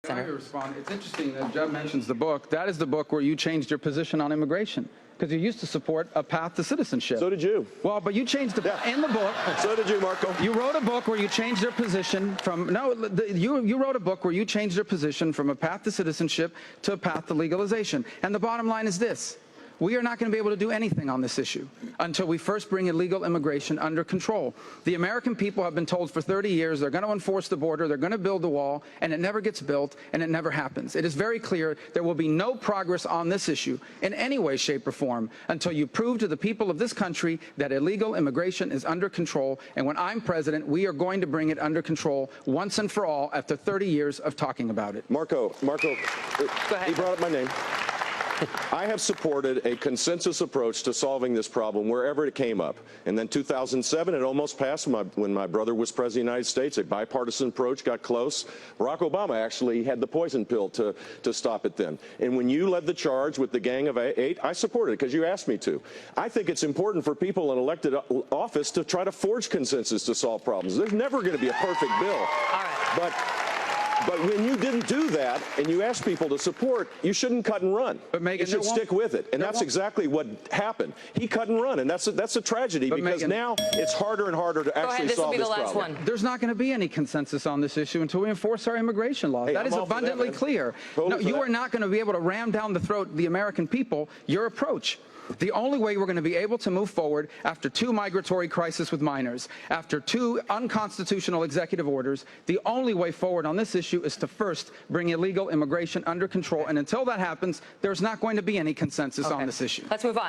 Can I respond? It's interesting that Jeb mentions the book. That is the book where you changed your position on immigration, because you used to support a path to citizenship. So did you. Well, but you changed in the book. So did you, Marco. You wrote a book where you changed your position from you wrote a book where you changed your position from a path to citizenship to a path to legalization. And the bottom line is this: we are not going to be able to do anything on this issue until we first bring illegal immigration under control. The American people have been told for 30 years they're going to enforce the border, they're going to build the wall, and it never gets built, and it never happens. It is very clear there will be no progress on this issue in any way, shape, or form until you prove to the people of this country that illegal immigration is under control. And when I'm president, we are going to bring it under control once and for all after 30 years of talking about it. Marco, he brought up my name. I have supported a consensus approach to solving this problem wherever it came up. And then 2007, it almost passed when my brother was president of the United States. A bipartisan approach got close. Barack Obama actually had the poison pill to stop it then. And when you led the charge with the Gang of Eight, I supported it because you asked me to. I think it's important for people in elected office to try to forge consensus to solve problems. There's never going to be a perfect bill. All right. But when you didn't do that and you asked people to support, you shouldn't cut and run. But Megan, you should stick with it. And that's exactly what happened. He cut and run, and that's a tragedy because Megan, now it's harder and harder to actually solve this problem. There's not going to be any consensus on this issue until we enforce our immigration laws. That is abundantly clear. No, you are not going to be able to ram down the throat of the American people your approach. The only way we're going to be able to move forward after 2 migratory crises with minors, after 2 unconstitutional executive orders, the only way forward on this issue is to first bring illegal immigration under control. And until that happens, there's not going to be any consensus on this issue. Let's move on.